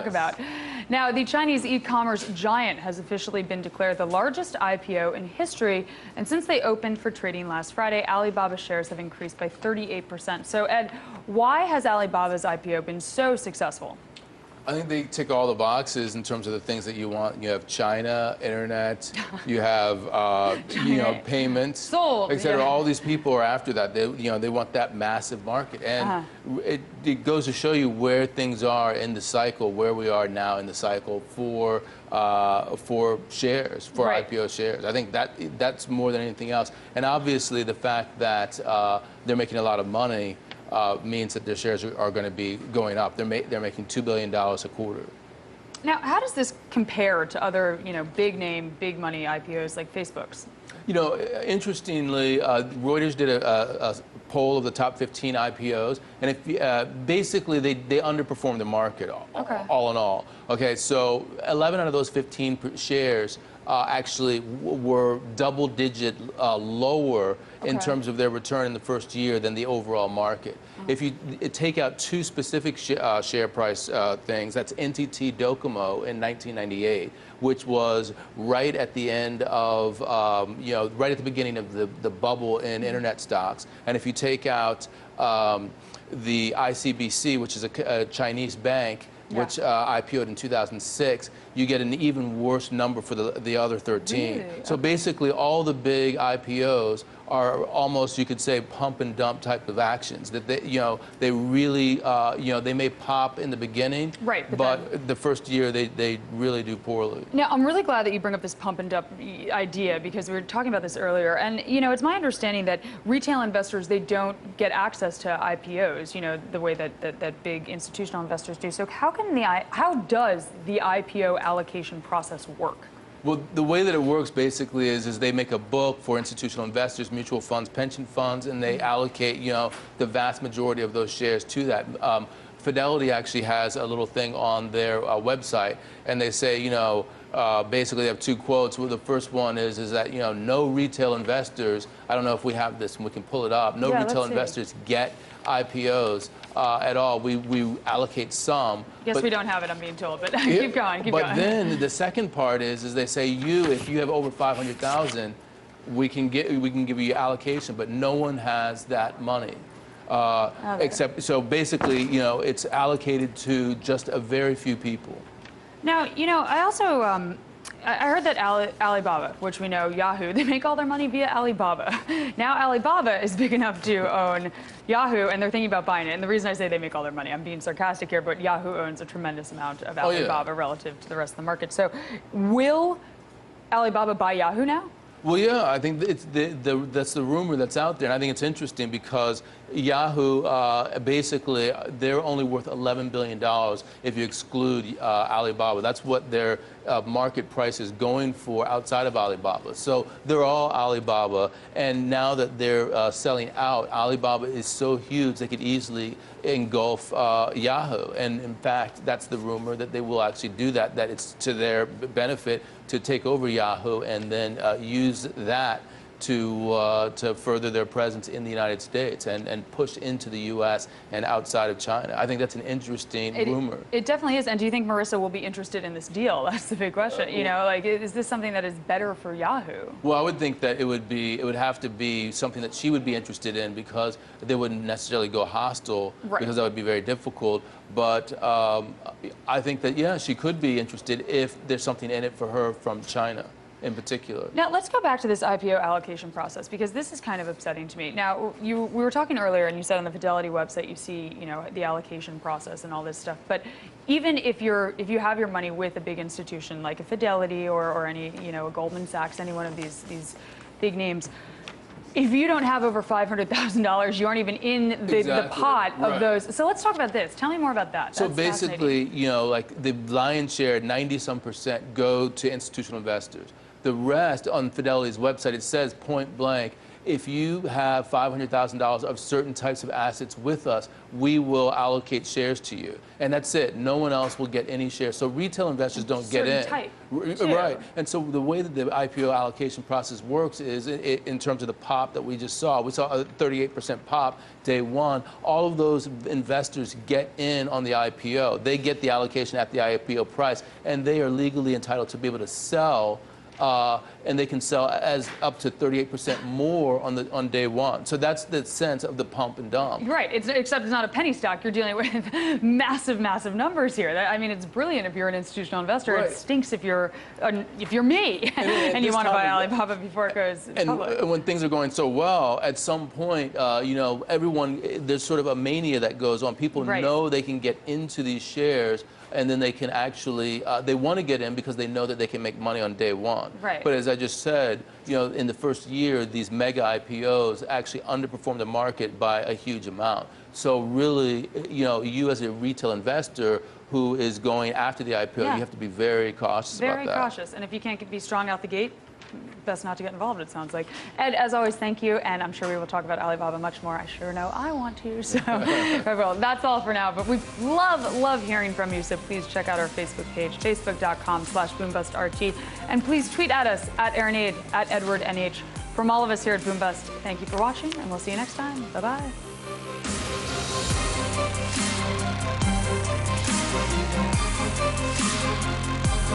talk about. Now, the Chinese e-commerce giant has officially been declared the largest IPO in history. And since they opened for trading last Friday, Alibaba shares have increased by 38%. So, Ed, why has Alibaba's IPO been so successful? I think they tick all the boxes in terms of the things that you want. You have China, internet, you have payments, sold, etc. yeah. All these people are after that. They want that massive market, and it goes to show you where things are in the cycle, where we are now in the cycle for shares, for IPO shares. I think that's more than anything else, and obviously the fact that they're making a lot of money means that their shares are going to be going up. They're making $2 billion a quarter. Now, how does this compare to other, big name, big money IPOs like Facebook's? Interestingly, Reuters did a poll of the top 15 IPOs, and if basically they underperformed the market all in all. Okay, so 11 out of those 15 shares actually were double-digit lower in terms of their return in the first year than the overall market. If you take out two specific share price things, that's NTT Docomo in 1998, which was right at the end of, right at the beginning of the bubble in internet stocks. And if you take out the ICBC, which is a Chinese bank, which IPO'd in 2006, you get an even worse number for the other 13. Really? So basically, all the big IPOs are almost, you could say, pump and dump type of actions. That they really, they may pop in the beginning, but the first year they really do poorly. Now, I'm really glad that you bring up this pump and dump idea, because we were talking about this earlier. And it's my understanding that retail investors, they don't get access to IPOs, the way that big institutional investors do. So how does the IPO allocation process work? Well, the way that it works basically is they make a book for institutional investors, mutual funds, pension funds, and they allocate, the vast majority of those shares to that. Fidelity actually has a little thing on their website, and they say, basically they have two quotes. Well, the first one is that, no retail investors, I don't know if we have this and we can pull it up, no retail investors get IPOs at all. We allocate some. Yes, we don't have it, I'm being told, but keep going, keep going. But then the second part is they say if you have over 500,000, we can give you allocation, but no one has that money. Except, so basically, it's allocated to just a very few people. Now, I also, I heard that Alibaba, which we know Yahoo, they make all their money via Alibaba. Now Alibaba is big enough to own Yahoo, and they're thinking about buying it. And the reason I say they make all their money, I'm being sarcastic here, but Yahoo owns a tremendous amount of Alibaba relative to the rest of the market. So will Alibaba buy Yahoo now? Well, yeah, I think that's the rumor that's out there, and I think it's interesting because Yahoo, basically, they're only worth $11 billion if you exclude Alibaba. That's what their market price is going for outside of Alibaba. So they're all Alibaba, and now that they're selling out, Alibaba is so huge they could easily engulf Yahoo. And in fact, that's the rumor, that they will actually do that it's to their benefit to take over Yahoo and then use that to further their presence in the United States and push into the U.S. and outside of China. I think that's an interesting rumor. It definitely is. And do you think Marissa will be interested in this deal? That's the big question. Is this something that is better for Yahoo? Well, I would think that it would have to be something that she would be interested in, because they wouldn't necessarily go hostile, because that would be very difficult. But I think that, yeah, she could be interested if there's something in it for her from China in particular. Now, let's go back to this IPO allocation process, because this is kind of upsetting to me. Now, we were talking earlier, and you said on the Fidelity website you see, the allocation process and all this stuff. But even if you have your money with a big institution like a Fidelity or any, a Goldman Sachs, any one of these big names, if you don't have over $500,000, you aren't even in the pot of those. So let's talk about this. Tell me more about that. So basically, like the lion's share, 90-some%, go to institutional investors. The rest, on Fidelity's website, it says point blank, if you have $500,000 of certain types of assets with us, we will allocate shares to you. And that's it. No one else will get any shares. So retail investors don't get in. Type, right. And so the way that the IPO allocation process works is in terms of the pop that we just saw. We saw a 38% pop day one. All of those investors get in on the IPO. They get the allocation at the IPO price, and they are legally entitled to be able to sell. And they can sell as up to 38% more on day one. So that's the sense of the pump and dump. Right. Except it's not a penny stock. You're dealing with massive, massive numbers here. I mean, it's brilliant if you're an institutional investor. Right. It stinks if you're me and you want to buy Alibaba before it goes public. And when things are going so well, at some point, you know, there's sort of a mania that goes on. People know they can get into these shares, and then they can actually, they want to get in because they know that they can make money on day one. Right. But as I just said, you know, in the first year, these mega IPOs actually underperformed the market by a huge amount. So really, you know, you as a retail investor who is going after the IPO, you have to be very cautious about that. Very cautious. And if you can't be strong out the gate, best not to get involved, it sounds like. Ed, as always, thank you, and I'm sure we will talk about Alibaba much more. I sure know I want to, so well, that's all for now, but we love hearing from you, so please check out our Facebook page, facebook.com/BoomBustRT, and please tweet at us, at Erin Ade, at EdwardNH. From all of us here at Boom Bust, thank you for watching, and we'll see you next time. Bye-bye.